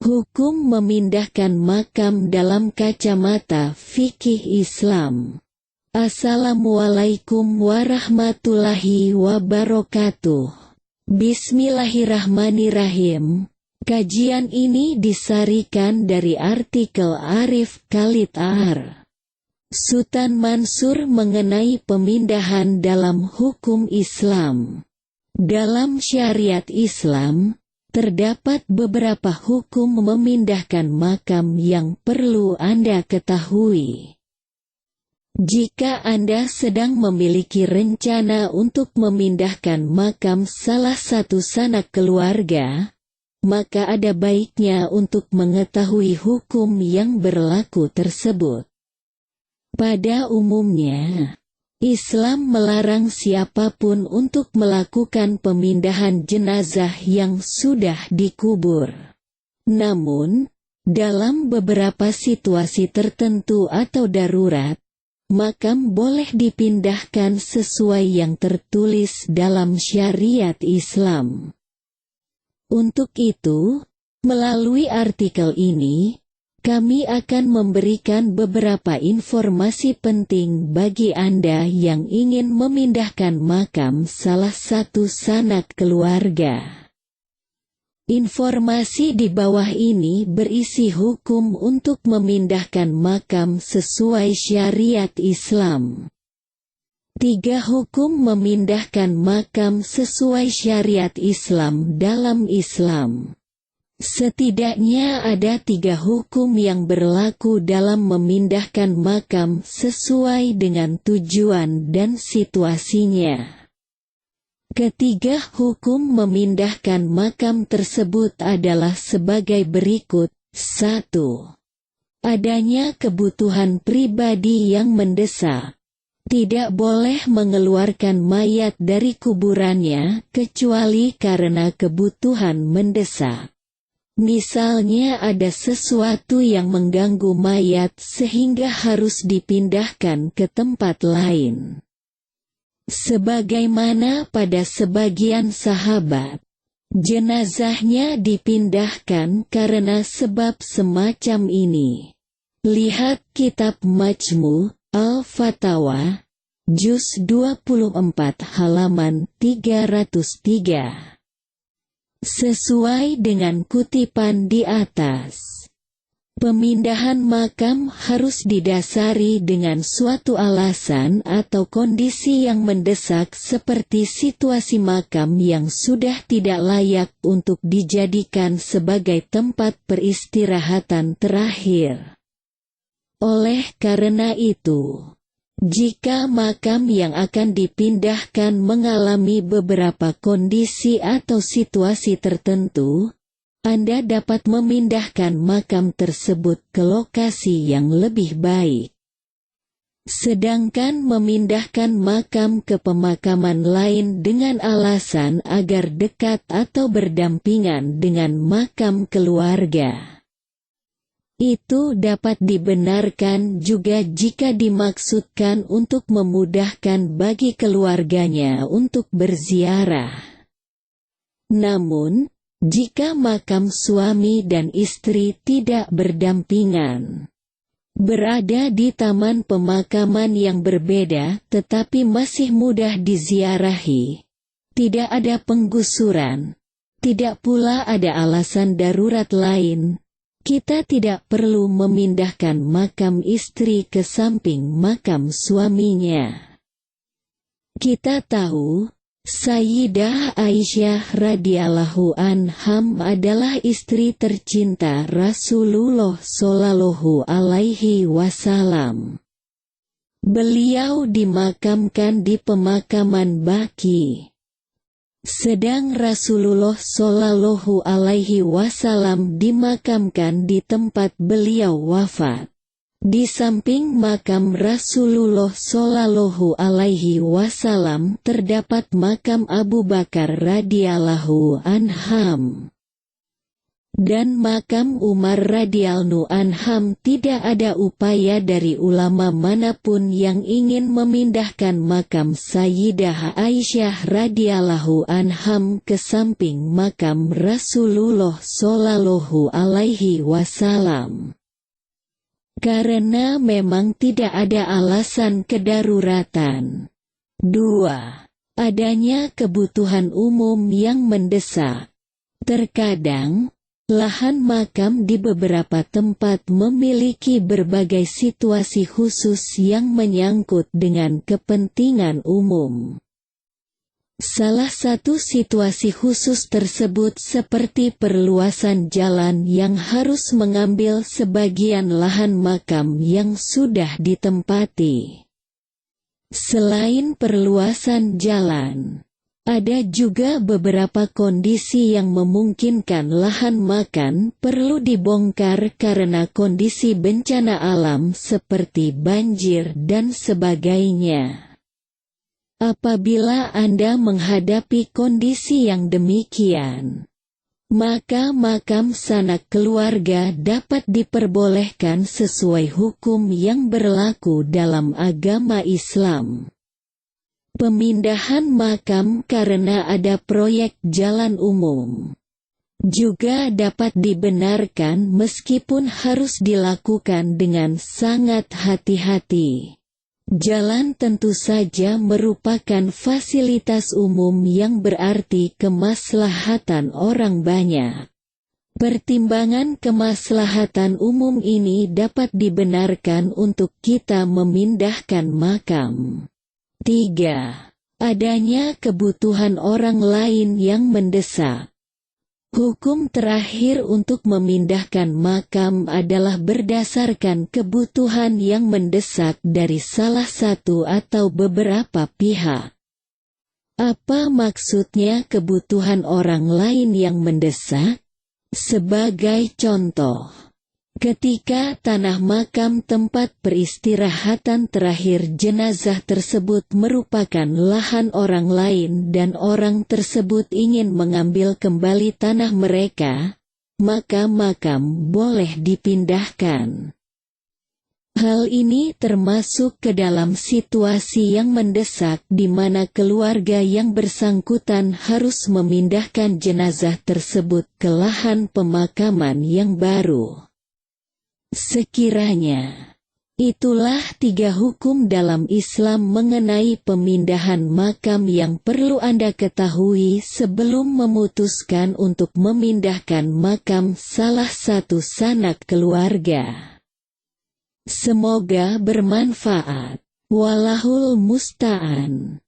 Hukum memindahkan makam dalam kacamata fikih Islam. Assalamualaikum warahmatullahi wabarakatuh. Bismillahirrahmanirrahim. Kajian ini disarikan dari artikel Arif Khalid Ar. Sultan Mansur mengenai pemindahan dalam hukum Islam. Dalam syariat Islam, terdapat beberapa hukum memindahkan makam yang perlu Anda ketahui. Jika Anda sedang memiliki rencana untuk memindahkan makam salah satu sanak keluarga, maka ada baiknya untuk mengetahui hukum yang berlaku tersebut. Pada umumnya, Islam melarang siapapun untuk melakukan pemindahan jenazah yang sudah dikubur. Namun, dalam beberapa situasi tertentu atau darurat, makam boleh dipindahkan sesuai yang tertulis dalam syariat Islam. Untuk itu, melalui artikel ini, kami akan memberikan beberapa informasi penting bagi Anda yang ingin memindahkan makam salah satu sanak keluarga. Informasi di bawah ini berisi hukum untuk memindahkan makam sesuai syariat Islam. 3 hukum memindahkan makam sesuai syariat Islam dalam Islam. Setidaknya ada 3 hukum yang berlaku dalam memindahkan makam sesuai dengan tujuan dan situasinya. Ketiga hukum memindahkan makam tersebut adalah sebagai berikut. 1. Adanya kebutuhan pribadi yang mendesak. Tidak boleh mengeluarkan mayat dari kuburannya kecuali karena kebutuhan mendesak. Misalnya ada sesuatu yang mengganggu mayat sehingga harus dipindahkan ke tempat lain. Sebagaimana pada sebagian sahabat, jenazahnya dipindahkan karena sebab semacam ini. Lihat kitab Majmu' Al-Fatawa, Juz 24 halaman 303. Sesuai dengan kutipan di atas, pemindahan makam harus didasari dengan suatu alasan atau kondisi yang mendesak seperti situasi makam yang sudah tidak layak untuk dijadikan sebagai tempat peristirahatan terakhir. Oleh karena itu, jika makam yang akan dipindahkan mengalami beberapa kondisi atau situasi tertentu, Anda dapat memindahkan makam tersebut ke lokasi yang lebih baik. Sedangkan memindahkan makam ke pemakaman lain dengan alasan agar dekat atau berdampingan dengan makam keluarga, itu dapat dibenarkan juga jika dimaksudkan untuk memudahkan bagi keluarganya untuk berziarah. Namun, jika makam suami dan istri tidak berdampingan, berada di taman pemakaman yang berbeda tetapi masih mudah diziarahi, tidak ada penggusuran, tidak pula ada alasan darurat lain, kita tidak perlu memindahkan makam istri ke samping makam suaminya. Kita tahu, Sayyidah Aisyah radhiyallahu anha adalah istri tercinta Rasulullah Shallallahu alaihi wasallam. Beliau dimakamkan di pemakaman Baqi. Sedang Rasulullah Shallallahu alaihi wasallam dimakamkan di tempat beliau wafat. Di samping makam Rasulullah Shallallahu alaihi wasallam terdapat makam Abu Bakar radhiyallahu anhu. Dan makam Umar radhiyallahu anhum tidak ada upaya dari ulama manapun yang ingin memindahkan makam Sayyidah Aisyah radhiyallahu anhum ke samping makam Rasulullah shallallahu alaihi wasallam. Karena memang tidak ada alasan kedaruratan. 2. Adanya kebutuhan umum yang mendesak. Terkadang lahan makam di beberapa tempat memiliki berbagai situasi khusus yang menyangkut dengan kepentingan umum. Salah satu situasi khusus tersebut seperti perluasan jalan yang harus mengambil sebagian lahan makam yang sudah ditempati. Selain perluasan jalan, ada juga beberapa kondisi yang memungkinkan lahan makan perlu dibongkar karena kondisi bencana alam seperti banjir dan sebagainya. Apabila Anda menghadapi kondisi yang demikian, maka makam sanak keluarga dapat diperbolehkan sesuai hukum yang berlaku dalam agama Islam. Pemindahan makam karena ada proyek jalan umum juga dapat dibenarkan meskipun harus dilakukan dengan sangat hati-hati. Jalan tentu saja merupakan fasilitas umum yang berarti kemaslahatan orang banyak. Pertimbangan kemaslahatan umum ini dapat dibenarkan untuk kita memindahkan makam. 3. Adanya kebutuhan orang lain yang mendesak. Hukum terakhir untuk memindahkan makam adalah berdasarkan kebutuhan yang mendesak dari salah satu atau beberapa pihak. Apa maksudnya kebutuhan orang lain yang mendesak? Sebagai contoh, ketika tanah makam tempat peristirahatan terakhir jenazah tersebut merupakan lahan orang lain dan orang tersebut ingin mengambil kembali tanah mereka, maka makam boleh dipindahkan. Hal ini termasuk ke dalam situasi yang mendesak di mana keluarga yang bersangkutan harus memindahkan jenazah tersebut ke lahan pemakaman yang baru. Sekiranya itulah 3 hukum dalam Islam mengenai pemindahan makam yang perlu Anda ketahui sebelum memutuskan untuk memindahkan makam salah satu sanak keluarga. Semoga bermanfaat. Wallahul musta'an.